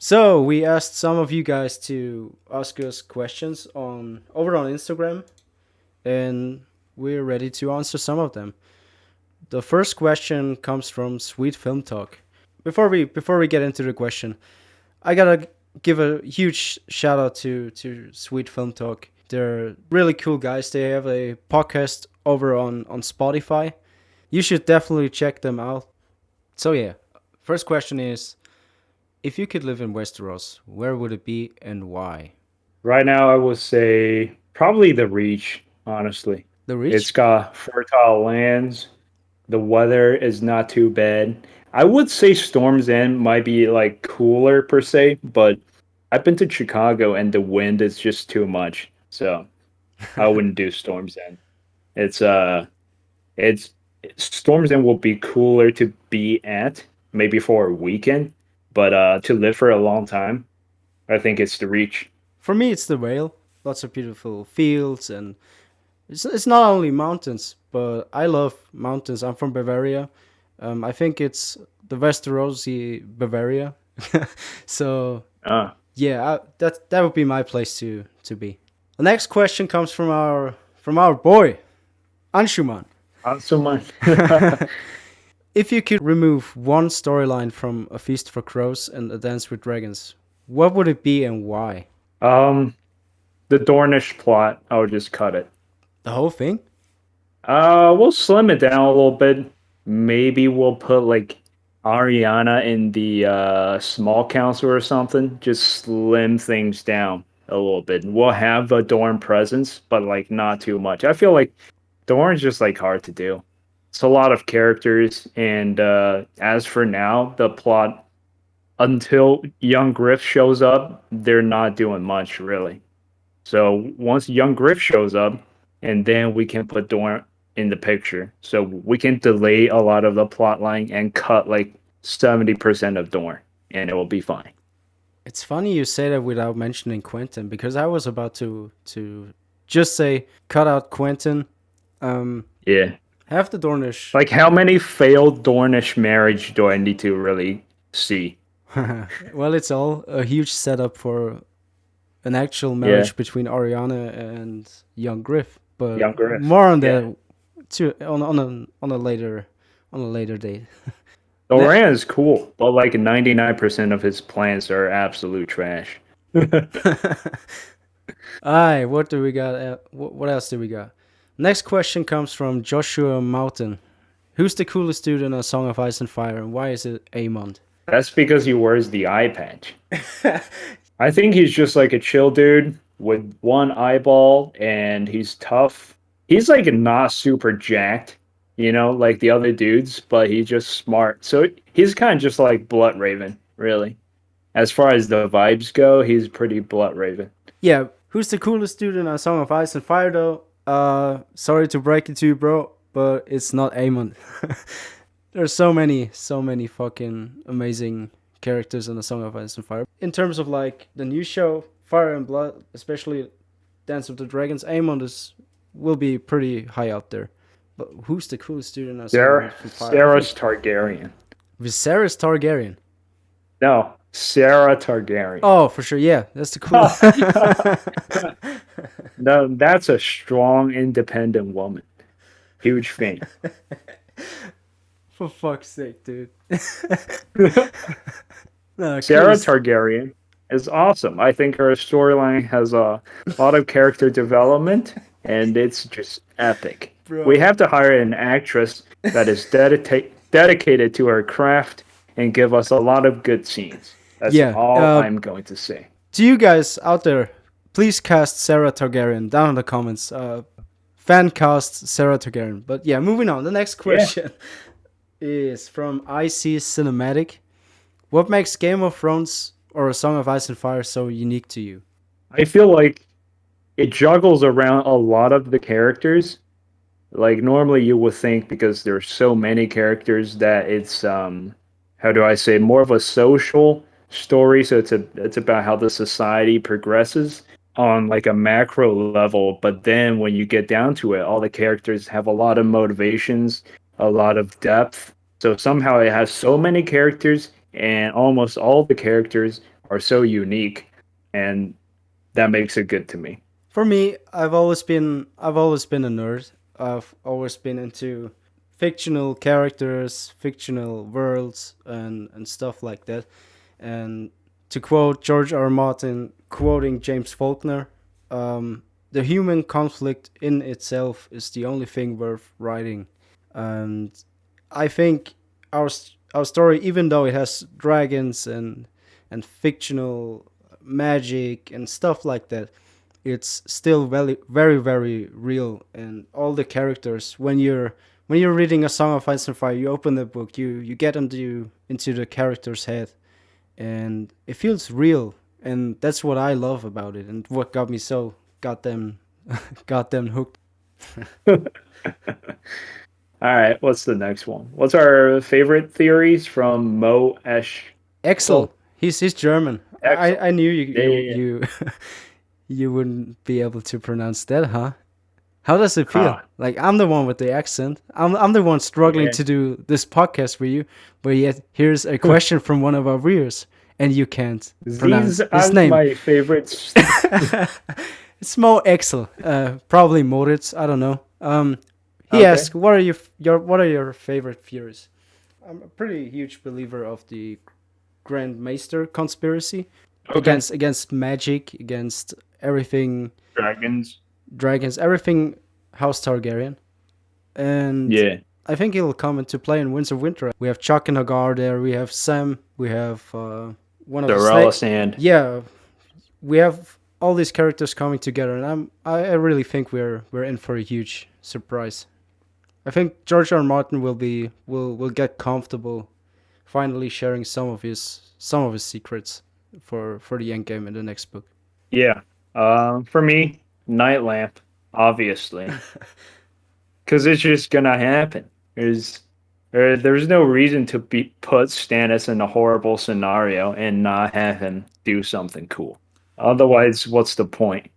So we asked some of you guys to ask us questions on over on Instagram, and we're ready to answer some of them. The first question comes from Sweet Film Talk. Before we get into the question, I gotta give a huge shout out to Sweet Film Talk. They're really cool guys. They have a podcast over on Spotify. You should definitely check them out. So yeah, first question is, if you could live in Westeros, where would it be and why? Right now, I would say probably the Reach, honestly. The It's Reach? got fertile lands. The weather is not too bad. I would say Storm's End might be like cooler per se, but I've been to Chicago and the wind is just too much. So I wouldn't do Storm's End. It's it's Storm's End will be cooler to be at, maybe for a weekend, but to live for a long time, I think it's the Reach. For me, it's the Vale. Lots of beautiful fields, and it's not only mountains, but I love mountains. I'm from Bavaria. I think it's the Westerosi Bavaria. So Ah, yeah, that would be my place to be. The next question comes from our boy Anshuman. not so much. If you could remove one storyline from A Feast for Crows and A Dance with Dragons, what would it be and why? Um, the Dornish plot, I would just cut it. The whole thing? We'll slim it down a little bit. Maybe we'll put like Ariana in the small council or something. Just slim things down a little bit. We'll have a Dorn presence, but like not too much. I feel like Dorn's just like hard to do. It's a lot of characters, and as for now, the plot until young Griff shows up, they're not doing much really. So once young Griff shows up, and then we can put Dorn in the picture. So we can delay a lot of the plot line and cut like 70% of Dorn, and it will be fine. It's funny you say that without mentioning Quentin because I was about to just say cut out Quentin. Um, Yeah. have the Dornish. Like how many failed Dornish marriage do I need to really see? Well, it's all a huge setup for an actual Yeah. marriage between Ariana and young Griff. But Young Griff. more on Yeah. that to on a later date. Ne- Doran is cool, but like 99% of his plans are absolute trash. Alright, what do we got? What else do we got? Next question comes from Joshua Mountain. Who's the coolest dude in A Song of Ice and Fire, and why is it Aemond? That's because he wears the eye patch. I think he's just like a chill dude with one eyeball and he's tough. He's like not super jacked, like the other dudes, but he's just smart. So he's kind of just like Blood Raven, really. As far as the vibes go, he's pretty Blood Raven. Yeah, who's the coolest dude in A Song of Ice and Fire, though? Sorry to break it to you, bro, but it's not Aemond. There's so many fucking amazing characters in A Song of Ice and Fire. In terms of like the new show, Fire and Blood, especially Dance of the Dragons, Aemond will be pretty high up there. But who's the coolest dude in A Song of Sarah, Ice and Fire? I Sarah's think Targaryen. Viserys Targaryen. No, Sarah Targaryen. Oh, for sure. Yeah, that's the coolest. No, that's a strong, independent woman. Huge fan. For fuck's sake, dude. No, Sarah coolest. Targaryen is awesome. I think her storyline has a lot of character development, and it's just epic. We Bro. have to hire an actress that is dedicated to her craft and give us a lot of good scenes. That's Yeah. all I'm going to say. To you guys out there, please cast Sarah Targaryen down in the comments. Fan cast Sarah Targaryen. But yeah, moving on. The next Yeah, question is from IC Cinematic. What makes Game of Thrones or A Song of Ice and Fire so unique to you? I feel like it juggles around a lot of the characters. Like normally you would think because there's so many characters that it's how do I say more of a social story. So it's about how the society progresses on like a macro level. But then when you get down to it, all the characters have a lot of motivations, a lot of depth. So somehow it has so many characters and almost all the characters are so unique, and that makes it good to me. For me, I've always been a nerd. I've always been into fictional characters, fictional worlds, and stuff like that. And to quote George R. R. Martin, quoting James Faulkner, the human conflict in itself is the only thing worth writing. And I think our story, even though it has dragons and fictional magic and stuff like that, it's still very very very real. And all the characters, when you're reading A Song of Ice and Fire, you open the book, you get into the character's head, and it feels real. And that's what I love about it, and what got me so goddamn goddamn hooked. All right, what's the next one? What's our favorite theories from Mo Esh? Excel, Oh, he's German. Excel. I knew you Yeah, you yeah, yeah. you you wouldn't be able to pronounce that, huh? How does it feel? Huh. Like, I'm the one with the accent. I'm the one struggling Yeah. to do this podcast for you, but yet here's a question from one of our viewers, and you can't These pronounce his are name. my favorites. It's Mo Excel, probably Moritz. I don't know. He Okay. asked, "What are your favorite theories?" I'm a pretty huge believer of the Grand Maester conspiracy Okay. against magic, against everything Dragons. dragons, everything House Targaryen. And Yeah. I think he'll come into play in Winds of Winter. We have Chuck and Hagar there. We have Sam. We have one of the Dorella snake. Sand. Yeah, we have all these characters coming together, and I really think we're in for a huge surprise. I think George R. R. Martin will get comfortable, finally sharing some of his secrets for the end game in the next book. Yeah. For me, Night Lamp, obviously, because it's just gonna happen. There's no reason to put Stannis in a horrible scenario and not have him do something cool. Otherwise, what's the point?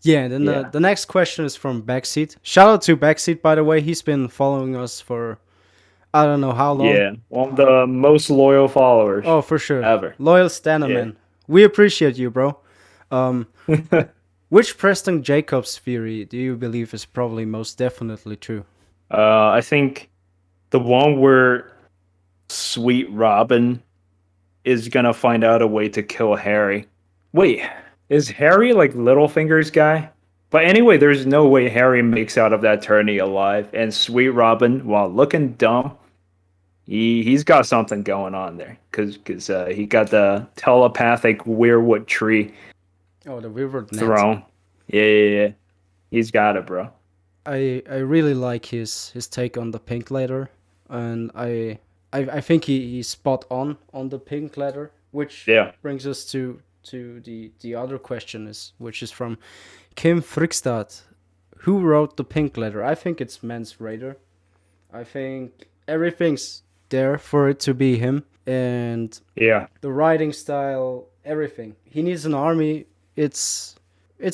Yeah, and then Yeah. the next question is from Backseat. Shout out to Backseat, by the way. He's been following us for I don't know how long. Yeah. One of the most loyal followers Oh, for sure. ever. Loyal Yeah. Stanaman. We appreciate you, bro. Um, which Preston Jacobs theory do you believe is probably most definitely true? I think the one where Sweet Robin is gonna find out a way to kill Harry. Wait, is Harry like Littlefinger's guy? But anyway, there's no way Harry makes out of that tourney alive. And Sweet Robin, while looking dumb, he's got something going on there. Cause he got the telepathic weirwood tree Oh, the Wayward Net. throne. Yeah, yeah, yeah. He's got it, bro. I really like his take on the pink letter, and I think he's spot on the pink letter, which Yeah. brings us to the other question, is which is from Kim Frikstad. Who wrote the pink letter? I think it's Mance Raider. I think everything's there for it to be him, and Yeah. the writing style, everything. He needs an army. It's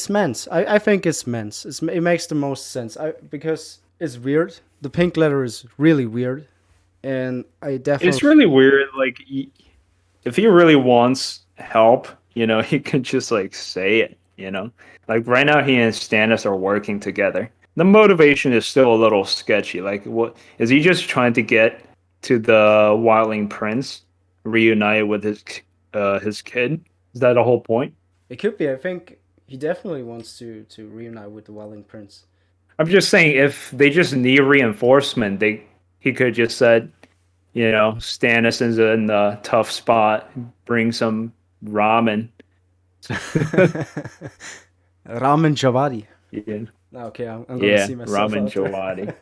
Mance. I think it's Mance. It makes the most sense. Because it's weird. The pink letter is really weird, and I It's definitely. really weird. Like, if he really wants help, he could just like say it. Like right now, he and Stannis are working together. The motivation is still a little sketchy. Like, what is he just trying to get to the Wildling Prince, reunited with his kid? Is that the whole point? It could be. I think he definitely wants to reunite with the Welling Prince. I'm just saying, if they just need reinforcement, he could just said, Stannis is in a tough spot. Bring some ramen. Ramen Javadi. Yeah, Okay, I'm gonna yeah, see myself ramen out Jawadi.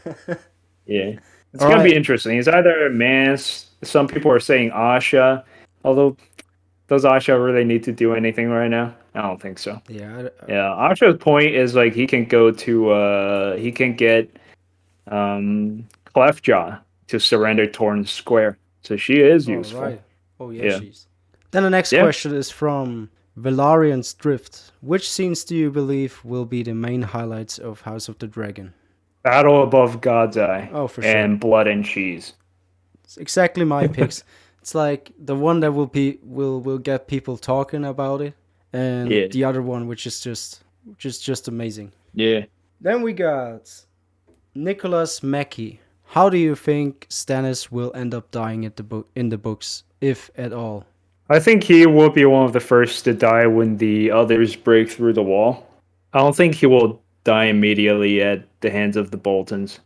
there. Yeah, it's All gonna be right. interesting. It's either Mance. Some people are saying Asha, although does Asha really need to do anything right now? I don't think so. Yeah. Yeah, Asha's point is like he can get Clefjaw to surrender Torn Square. So she is All useful. right. Oh yeah, Yeah. she's. Then the next Yeah. question is from Valarian's Drift. Which scenes do you believe will be the main highlights of House of the Dragon? Battle above God's Eye Oh, for sure. and Blood and Cheese. It's exactly my picks. It's like the one that will get people talking about it, and Yeah, the other one which is just amazing. yeah. Then we got Nicholas Mackey. How do you think Stannis will end up dying at the book in the books, if at all? I think he will be one of the first to die when the others break through the wall. I don't think he will die immediately at the hands of the Boltons.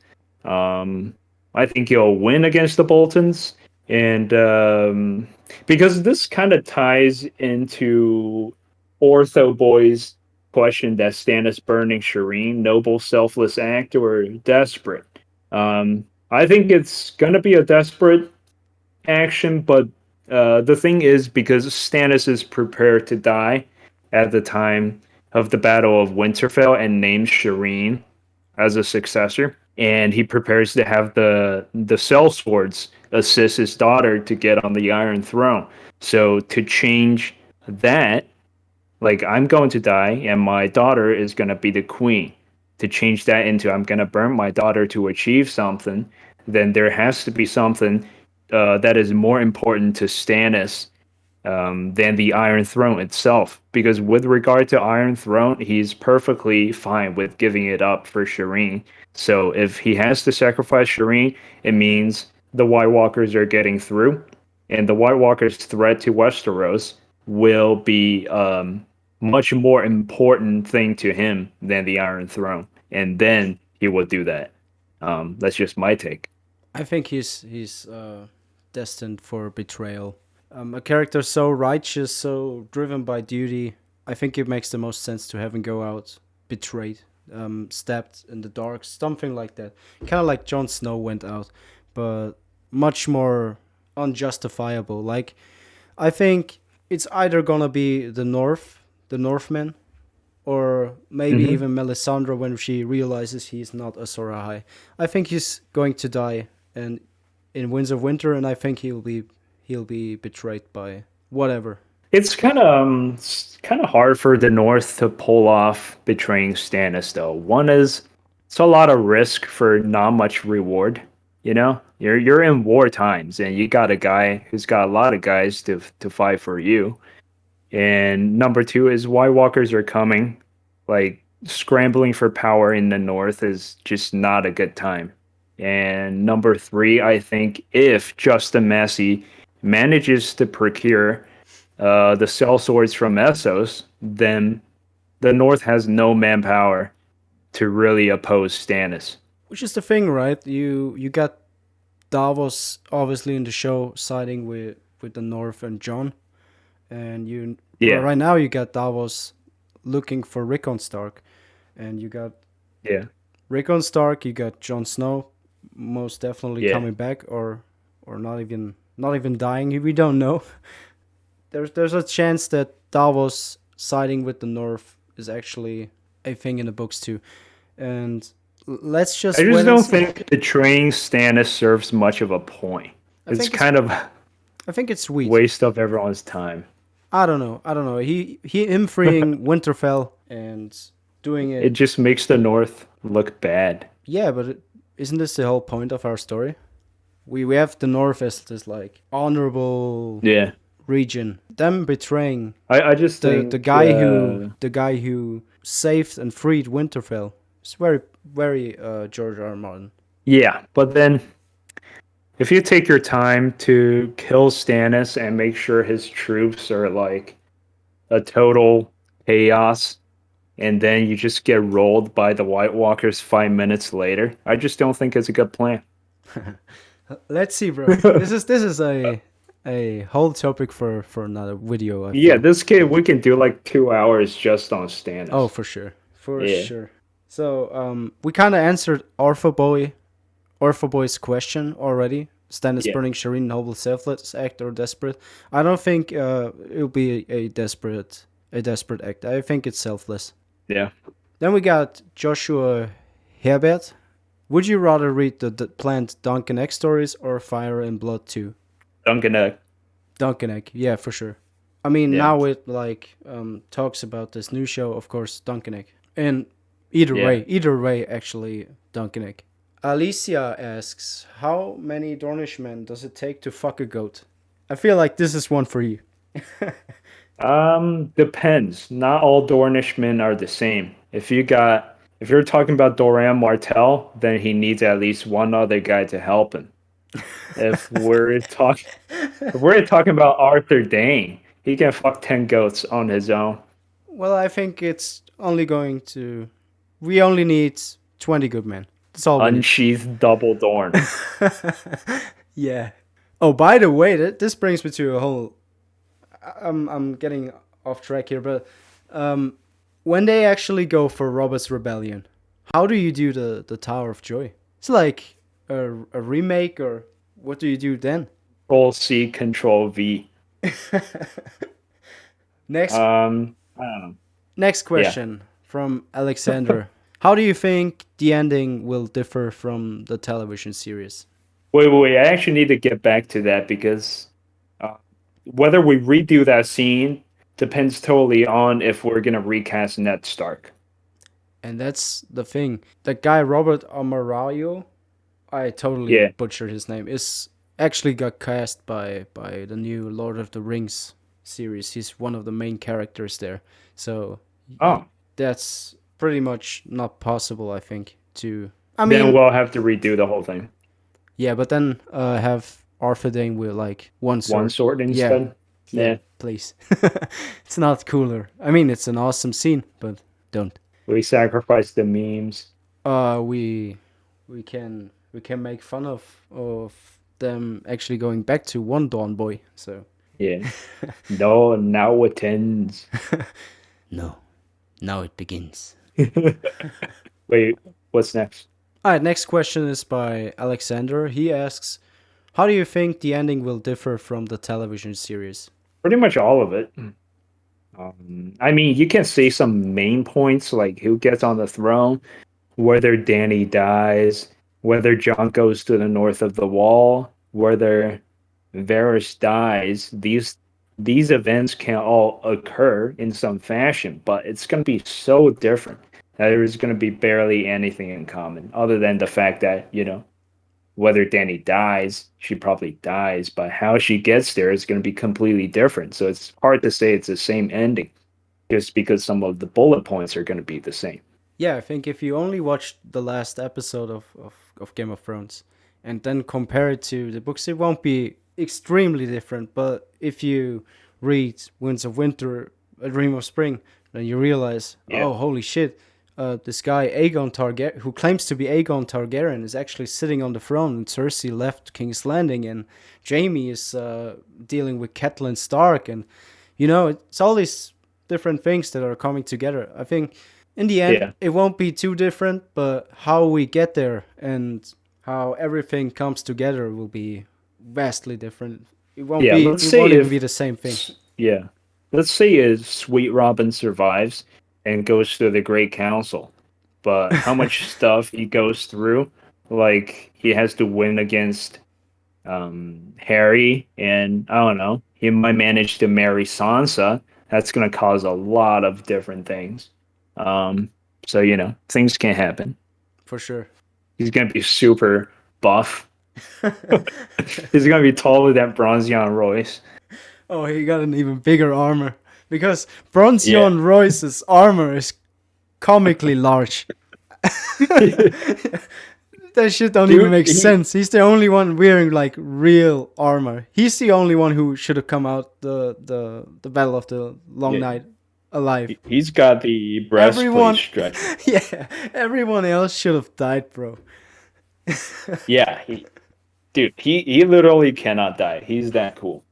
Um, I think he'll win against the Boltons, and because this kind of ties into Ortho Boy's question that Stannis burning Shireen, noble, selfless act or desperate. I think it's gonna be a desperate action, but the thing is, because Stannis is prepared to die at the time of the Battle of Winterfell and names Shireen as a successor, and he prepares to have the sellswords assist his daughter to get on the Iron Throne. So to change that, like I'm going to die and my daughter is going to be the queen. To change that into I'm going to burn my daughter to achieve something, then there has to be something that is more important to Stannis than the Iron Throne itself. Because with regard to Iron Throne, he's perfectly fine with giving it up for Shireen. So if he has to sacrifice Shireen, it means the White Walkers are getting through, and the White Walkers' threat to Westeros will be much more important thing to him than the Iron Throne. And then he will do that. That's just my take. I think he's destined for betrayal. A character so righteous, so driven by duty. I think it makes the most sense to have him go out betrayed, stabbed in the dark, something like that. Kind of like Jon Snow went out, but much more unjustifiable. Like I think it's either gonna be the Northmen, or maybe Mm-hmm. even Melisandre when she realizes he's not a Sorahai. I think he's going to die and in Winds of Winter, and I think he'll be betrayed by whatever. It's kind of hard for the North to pull off betraying Stannis though. One is it's a lot of risk for not much reward. You know, you're in war times and you got a guy who's got a lot of guys to fight for you. And number two is White Walkers are coming. Like scrambling for power in the North is just not a good time. And number three, I think if Justin Massey manages to procure the cell swords from Essos, then the North has no manpower to really oppose Stannis. Which is the thing, right? You got Davos obviously in the show siding with the North and John, and Yeah, right now you got Davos looking for Rickon Stark, and you got yeah, Rickon Stark, you got Jon Snow, most definitely yeah. coming back, or not even dying. We don't know. There's a chance that Davos siding with the North is actually a thing in the books too, and let's I just just wait and don't see. think betraying Stannis serves much of a point. I It's think it's kind of I think it's sweet. waste of everyone's time. I don't know. I don't know. He him freeing Winterfell and doing It it. just makes the North look bad. Yeah, but isn't this the whole point of our story? We have the North as this like honorable Yeah, region. Them betraying I just the think guy who saved and freed Winterfell. It's very George R. R. Martin. yeah, but then if you take your time to kill Stannis and make sure his troops are like a total chaos, and then you just get rolled by the White Walkers 5 minutes later, I just don't think it's a good plan. Let's see, bro. This is a whole topic for another video. I Yeah, feel. this kid we can do like 2 hours just on Oh, Stannis. for sure, for Yeah, sure. So we kind of answered Orpha Boy's question already. Stannis yeah, burning Shireen, noble, selfless act or desperate? I don't think it'll be a desperate act. I think it's selfless. yeah. Then we got Joshua Herbert. Would you rather read the planned Duncan Egg stories or Fire and Blood 2? Duncan Egg. Duncan Egg, yeah, for sure. I mean, Yeah, now with like talks about this new show, of course, Duncan Egg. And yeah. either way, actually, Duncan Egg. Alicia asks, how many Dornishmen does it take to fuck a goat? I feel like this is one for you. Depends. Not all Dornishmen are the same. If you're talking about Doran Martell, then he needs at least one other guy to help him. If we're talking if we're talking about Arthur Dane, he can fuck 10 goats on his own. Well, I think it's only going to. We only need 20 good men. That's all we need. Unsheathed double Dorn. Yeah. Oh, by the way, this brings me to a whole. I'm getting off track here, but when they actually go for Robert's Rebellion, how do you do the Tower of Joy? It's like a remake, or what do you do then? Control C, Control V. Next I don't know. next Yeah. question from Alexander. How do you think the ending will differ from the television series? Wait. I actually need to get back to that because uh, whether we redo that scene depends totally on if we're gonna recast Ned Stark. And that's the thing. The guy Robert Amarayo, I totally Yeah. butchered his name, is actually got cast by the new Lord of the Rings series. He's one of the main characters there. So Oh, that's pretty much not possible, I think, to I then mean, we'll have to redo the whole thing. yeah, but then have Arthur Dane with like one One sword. sword Yeah, instead. yeah, Yeah. please. It's not cooler. I mean, it's an awesome scene, but don't. We sacrificed the memes. We can make fun of them actually going back to one Dawn Boy. So Yeah. No, now it ends. no, now it begins. Wait, what's next? All right, next question is by Alexander. He asks, "How do you think the ending will differ from the television series?" Pretty much all of it. I mean, you can see some main points like who gets on the throne, whether Danny dies, whether Jon goes to the north of the wall, whether Varys dies. These events can all occur in some fashion, but it's going to be so different that there is going to be barely anything in common, other than the fact that whether Danny dies, she probably dies, but how she gets there is going to be completely different. So it's hard to say it's the same ending just because some of the bullet points are going to be the same. Yeah, I think if you only watched the last episode of Game of Thrones and then compare it to the books, it won't be extremely different. But if you read Winds of Winter, A Dream of Spring, then you realize, Yeah. oh, holy shit, this guy Aegon Targaryen, who claims to be Aegon Targaryen, is actually sitting on the throne, and Cersei left King's Landing, and Jaime is dealing with Catelyn Stark, and it's all these different things that are coming together. I think in the end, Yeah. it won't be too different, but how we get there and how everything comes together will be vastly different. It won't Yeah, be. let's It say won't even if be the same thing. yeah. Let's say if Sweet Robin survives and goes through the Great Council, but how much stuff he goes through, like he has to win against Harry, and I don't know, he might manage to marry Sansa. That's going to cause a lot of different things. Um, so things can happen. For sure. He's going to be super buff. He's going to be taller than Bronzion Royce. Oh, he got an even bigger armor because Bronzion Yeah. Royce's armor is comically large. That shit don't even make sense. He's the only one wearing like real armor. He's the only one who should have come out the Battle of the Long Night alive. He's got the breastplate Everyone, stretch. yeah, everyone else should have died, bro. Yeah, he literally cannot die. He's that cool.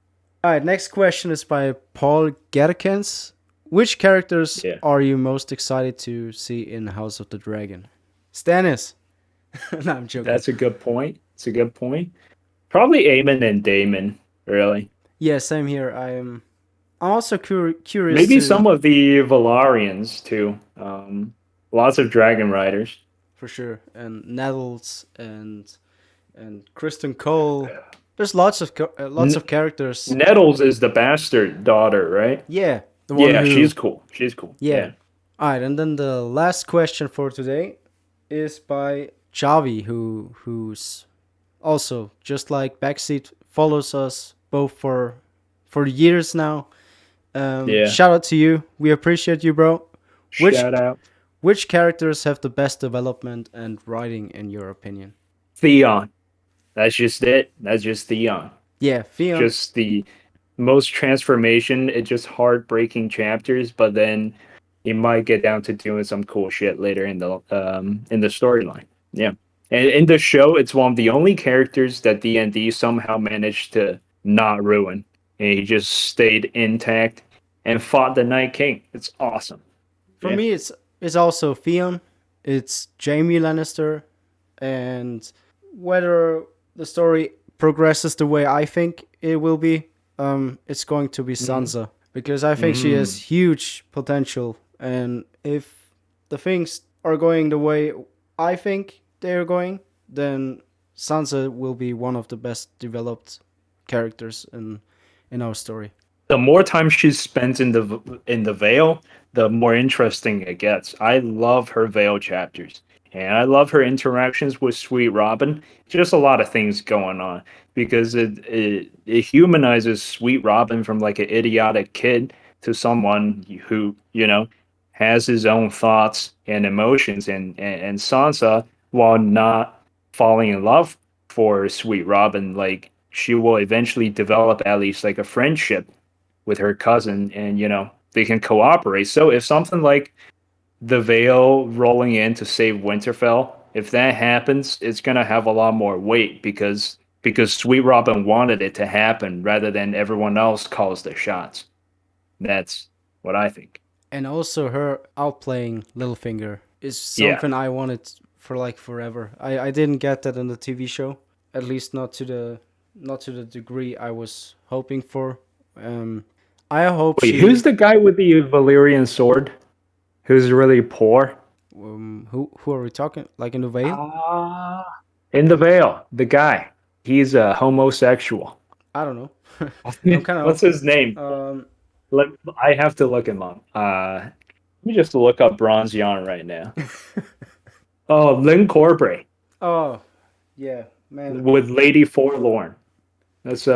All right, next question is by Paul Gerkens. Which characters Yeah. are you most excited to see in House of the Dragon? Stannis. No, I'm joking. That's a good point. It's a good point. Probably Aemon and Daemon, really. Yeah, same here. I'm also curious. Maybe to, some of the Valarians too. Lots of dragon riders. for sure, and Nettles and Kristen Cole. There's lots of characters. Nettles is the bastard daughter, right? Yeah, the one Yeah, who. she's cool. She's cool. Yeah. All right, and then the last question for today is by Javi, who's also just like Backseat follows us both for years now. Yeah. Shout out to you. We appreciate you, bro. Which Shout out. which characters have the best development and writing in your opinion? Theon. That's just it. That's just Theon. Yeah, Theon. Just the most transformation. It's just heartbreaking chapters, but then he might get down to doing some cool shit later in the storyline. Yeah, and in the show, it's one of the only characters that D&D somehow managed to not ruin, and he just stayed intact and fought the Night King. It's awesome. For Yeah. me, it's also Theon. It's Jaime Lannister, and whether the story progresses the way I think it will be, it's going to be Mm-hmm. Sansa because I think she has Mm. huge potential, and if the things are going the way I think they're going, then Sansa will be one of the best developed characters in our story. The more time she spends in the Vale, the more interesting it gets. I love her Vale chapters, and I love her interactions with Sweet Robin. Just a lot of things going on because it humanizes Sweet Robin from like an idiotic kid to someone who has his own thoughts and emotions, and Sansa, while not falling in love for Sweet Robin, like she will eventually develop at least like a friendship with her cousin, and they can cooperate. So if something like the Vale rolling in to save Winterfell, if that happens, it's gonna have a lot more weight because Sweet Robin wanted it to happen rather than everyone else calls the shots. That's what I think. And also her outplaying Littlefinger is Yeah. something I wanted for like forever. I didn't get that in the TV show, at least not to the degree I was hoping for. Um, I hope Wait, who's she. the guy with the Valyrian sword? Who's really poor? Who are we talking? Like in the Vale? Ah, in the Vale, the guy. He's a homosexual. I don't know. I'm kind What's of. his name? Um. Let I have to look him up. Let me just look up Bronze Yarn right now. Oh, Lynn Corbray Oh, yeah, man. with Lady Forlorn. That's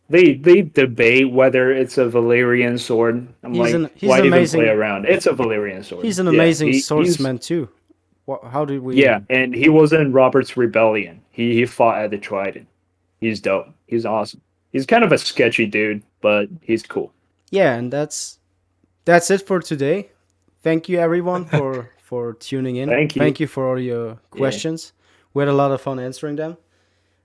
they debate whether it's a Valyrian sword. I'm like, He's why an even play amazing. around? It's a Valyrian sword. He's an Yeah, amazing he's swordsman too. How did we? yeah, and he was in Robert's Rebellion. He fought at the Trident. He's dope. He's awesome. He's kind of a sketchy dude, but he's cool. Yeah, and that's it for today. Thank you everyone for tuning in. Thank you. Thank you for all your Yeah. questions. We had a lot of fun answering them,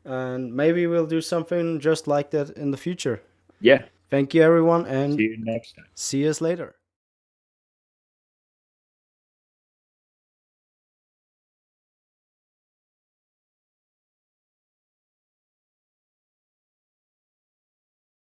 and maybe we'll do something just like that in the future. Yeah. Thank you everyone, See and you next time. see us later.